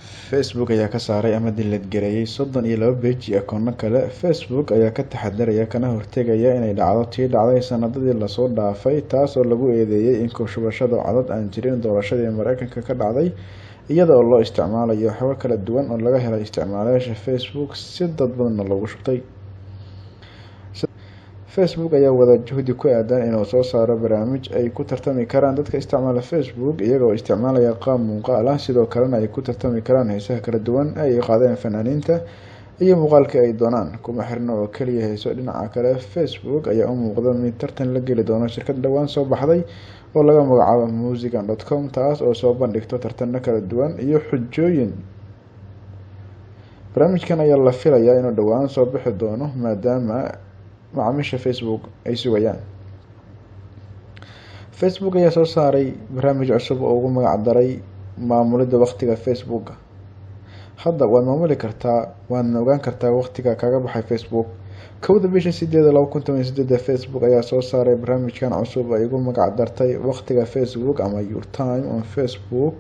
Facebook ayaa ka saaray ama dilad gareeyay 32 page akoonno kale. Facebook ayaa ka taxadaraya kana hortegaya inay dhacdo tii dhacday sanadadii lasoo dhaafay, taas oo lagu eedeeyay in ku shubashada codad aan jirin doorashadii Mareykanka ka dhacday, iyada oo loo isticmaalayo waxyaabo kala duwan oo laga helay isticmaalayaasha Facebook si dad badan loogu shubtay. Facebook ayaa wada juhdi ku aadan inuu soo saaro barnaamij ay ku tartami karaan dadka isticmaala Facebook iyaga oo isticmaalaya qaab muuqaal ah, sidoo kalena ay ku tartami karaan heesaha kala duwan ay qaadeen fanaaniinta iyo muuqaalka ay doonaan. Kuma xirna oo kaliya heeso. Dhinaca kale, Facebook ayaa u muuqda mid tartan la geli doona shirkad dhawaan soo baxday oo laga magacaabo music.com, taas oo soo bandhigto tartano kala duwan iyo xujooyin. Barnaamijkan ayaa la filayaa inuu dhawaan soo bixi doono maadaama macaamiisha Facebook ay sugayaan. Facebook ayaa soo saaray barnaamij cusub oo ugu magac daray maamulidda waqtiga Facebook. Hadda waad maamuli kartaa, waadna ogaan kartaa waqtiga kaga baxay Facebook. 1 bisha 8 2018 Facebook ayaa soo saaray barnaamijkan cusub ay ugu magac dartay waqtiga Facebook ama Your Time on Facebook.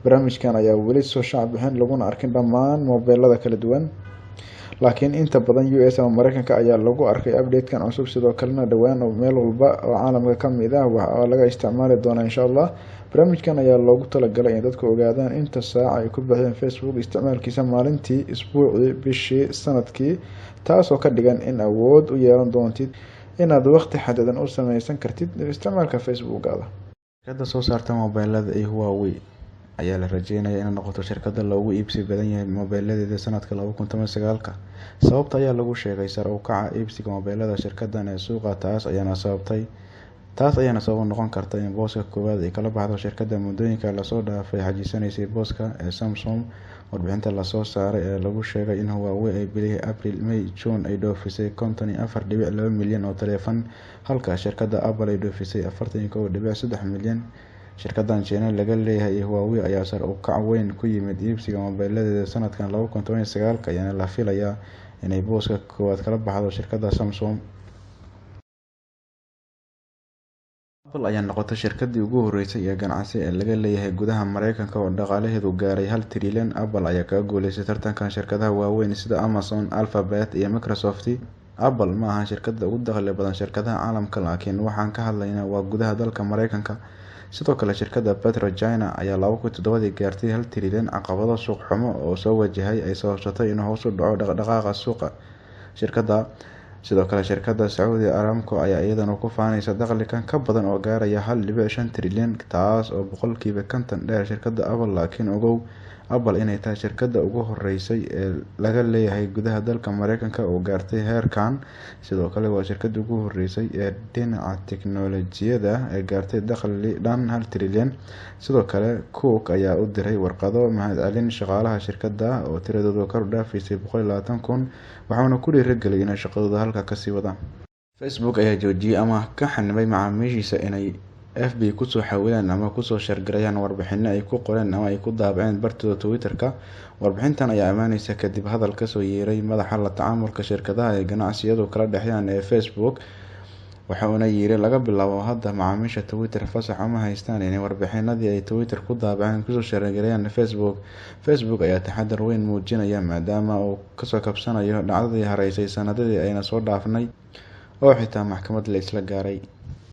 Barnaamijkan ayaa weli soo shaac bixin laguna arkin dhammaan mobilada kala duwan, laakiin inta badan US ama Mareykanka ayaa lagu arkay update-kan cusub. Sidoo kalena dhawaan meel walba oo caalamka ka mid ah waxa laga isticmaali doonaa insha Allah. Barnaamijkan ayaa loogu talagalay in dadku ogaadaan inta saac ay ku bixiyeen Facebook isticmaalkiisa maalintii, isbuucii, bishii, sanadkii, taas oo ka dhigan in awood u yeelan doontid inaad waqti xadidan u samaysan kartid isticmaalka Facebook-gaada. Shirkadda soo saarta mobilada ee Huawei ayaa la rajeynayaa inay noqoto shirkadda loogu iibsi badan yahay mobiladeeda sanadka 2019. Sababta ayaa lagu sheegay sare u kaca iibsiga mobilada shirkaddan ee suuqa, taas ayaana sabab noqon karta in booska koowaad ay kala baxdo shirkadda muddooyinka lasoo dhaafay xajisanaysay booska ee Samsung. Warbixinta lasoo saaray ee lagu sheegay in Huawei ay bilihii April, May, June ay dhoofisay 54.2 milyan oo taleefan, halka shirkadda Apple ay dhoofisay 41.3 milyan. Shirkaddan China laga leeyahay ee Huawei ayaa sare u kac weyn ku yimid iibsiga mobiladeeda sanadkan 2019, ayaana la filayaa inay booska koowaad kala baxdo shirkadda Samsung. Apple ayaa noqotay shirkaddii ugu horeysay ee ganacsi ee laga leeyahay gudaha Mareykanka oo dhaqaalaheedu gaaray 1 trilyan. Apple ayaa kaga guuleysatay tartankan shirkadaha waaweyn sida Amazon, Alphabet iyo Microsoft. Apple ma aha shirkadda ugu dakhli badan shirkadaha caalamka, laakiin waxaan ka hadlaynaa waa gudaha dalka Mareykanka. Sidoo kale, shirkadda PetroChina ayaa 2007 gaartay 1 trilyan. Caqabado suuq xumo oo soo wajahay ay sababtay in hoos u dhaco dhaqdhaqaaqa suuqa. Sidoo kale, shirkadda Saudi Aramco ayaa iyadana ku faanaysa dakhli ka badan oo gaaraya 1.5 trilyan, taas oo boqolkiiba 50 dheer shirkadda Apple. Laakiin ogow, Apple inay tahay shirkadda ugu horeysay ee laga leeyahay gudaha dalka Mareykanka oo gaartay heerkan. Sidoo kale, waa shirkaddii ugu horeysay ee dhinaca tiknoolajiyadda ee gaartay dakhli dhan 1 trilyan. Sidoo kale, Cook ayaa u diray warqado mahadcelin shaqaalaha shirkadda oo tiradoodu kor u dhaafaysay 120,000, waxaana ku dhiirigeliyay inay shaqadooda halka ka sii wadaan. Facebook ayaa joojiyay ama ka xanibay macaamiishiisa inay FB kusoo xawilaan ama kusoo shargarayaan warbixino ay ku qoreen ama ay ku daabaceen bartooda Twitter-ka. Warbixintan ayaa imaaneysa kadib hadal ka soo yeeray madaxa la tacaamulka shirkadaha ee ganacsiyadu kala dhexeeyaan ee Facebook. Waxa uuna yiri, laga bilaabo hadda macaamiisha Twitter fasax uma haystaan inay warbixinadii ay Twitter ku daabaceen kusoo shargarayaan Facebook. Facebook ayaa taxadar weyn muujinaya maadaama uu kasoo kabsanayo dhacdadii hareysay sanadadii ayna soo dhaafnay oo xitaa maxkamad la isla gaaray.